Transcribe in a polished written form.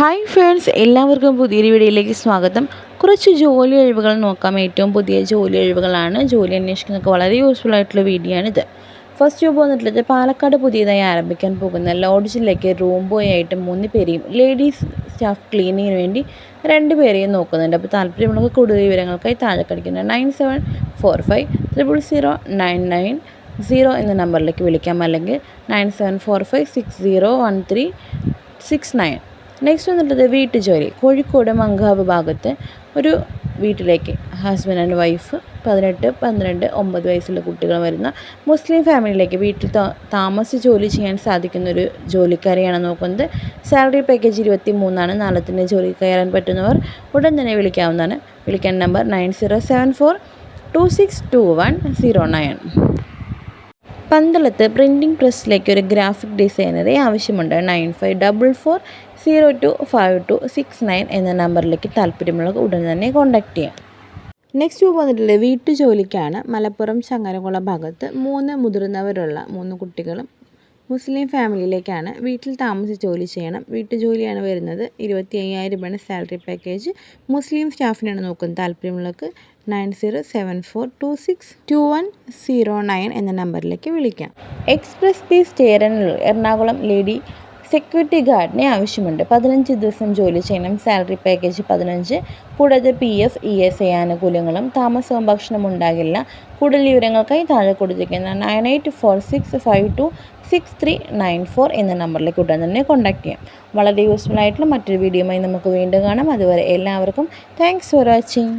Hi friends, എല്ലാവർക്കും പുതിയൊരു വീഡിയോയിലേക്ക് സ്വാഗതം. കുറച്ച് ജോലി ഒഴിവുകൾ നോക്കാം. ഏറ്റവും പുതിയ ജോലി ഒഴിവുകളാണ്. ജോലി അന്വേഷിക്കുന്നവർക്ക് വളരെ യൂസ്ഫുൾ ആയിട്ടുള്ള വീഡിയോ ആണിത്. ഫസ്റ്റ് ജോബ് വന്നിട്ടുള്ളത് പാലക്കാട് പുതിയതായി ആരംഭിക്കാൻ പോകുന്ന ലോഡ്ജിലേക്ക് റൂം ബോയ് ആയിട്ട് 3 പേരെയും ലേഡീസ് സ്റ്റാഫ് ക്ലീനിങ്ങിന് വേണ്ടി 2 പേരെയും നോക്കുന്നുണ്ട്. അപ്പോൾ താല്പര്യമുള്ളവർക്ക് കൂടുതൽ വിവരങ്ങൾക്കായി താഴെ കടിക്കുന്ന 9745009990 എന്ന നമ്പറിലേക്ക് വിളിക്കാം, അല്ലെങ്കിൽ 9745601369. നെക്സ്റ്റ് വന്നിട്ടുള്ളത് വീട്ടുജോലി. കോഴിക്കോട് മങ്കാവ് ഭാഗത്ത് ഒരു വീട്ടിലേക്ക് ഹസ്ബൻഡ് ആൻഡ് വൈഫ് 18, 12, 9 വയസ്സുള്ള കുട്ടികൾ വരുന്ന മുസ്ലിം ഫാമിലിയിലേക്ക് വീട്ടിൽ താമസിച്ച് ജോലി ചെയ്യാൻ സാധിക്കുന്ന ഒരു ജോലിക്കാരെയാണ് നോക്കുന്നത്. സാലറി പാക്കേജ് 23 നാളത്തിന് ജോലി കയറാൻ പറ്റുന്നവർ ഉടൻ തന്നെ വിളിക്കാവുന്നതാണ്. വിളിക്കാൻ നമ്പർ 9074262109. പന്തളത്ത് പ്രിൻറ്റിംഗ് പ്രസ്സിലേക്ക് ഒരു ഗ്രാഫിക് ഡിസൈനറെ ആവശ്യമുണ്ട്. 9544025269 എന്ന നമ്പറിലേക്ക് താല്പര്യമുള്ള ഉടൻ തന്നെ കോൺടാക്റ്റ് ചെയ്യാം. നെക്സ്റ്റ് വന്നിട്ടുള്ളത് വീട്ടുജോലിക്കാണ്. മലപ്പുറം ചങ്ങരകുളം ഭാഗത്ത് 3 മുതിർന്നവരുള്ള 3 കുട്ടികളും മുസ്ലിം ഫാമിലിയിലേക്കാണ്. വീട്ടിൽ താമസിച്ച് ജോലി ചെയ്യണം. വീട്ടുജോലിയാണ് വരുന്നത്. 25,000 സാലറി പാക്കേജ്. മുസ്ലിം സ്റ്റാഫിനാണ് നോക്കുന്നത്. താല്പര്യമുള്ളവർക്ക് 9074262109 എന്ന നമ്പറിലേക്ക് വിളിക്കാം. എക്സ്പ്രസ് പീസ് ചേരാനുള്ള എറണാകുളം ലേഡി സെക്യൂരിറ്റി ഗാർഡിനെ ആവശ്യമുണ്ട്. 15 ദിവസം ജോലി ചെയ്യണം. Salary package 15. കൂടാതെ PF ESI ആനുകൂല്യങ്ങളും താമസവും ഭക്ഷണവും ഉണ്ടാകില്ല. കൂടുതൽ വിവരങ്ങൾക്കായി താഴെ കൊടുത്തിരിക്കുന്ന 9846526394 എന്ന നമ്പറിലേക്ക് ഉടൻ തന്നെ കോൺടാക്ട് ചെയ്യാം. വളരെ യൂസ്ഫുൾ ആയിട്ടുള്ള മറ്റൊരു വീഡിയോയുമായി നമുക്ക് വീണ്ടും കാണാം. അതുവരെ എല്ലാവർക്കും താങ്ക്സ് ഫോർ വാച്ചിങ്.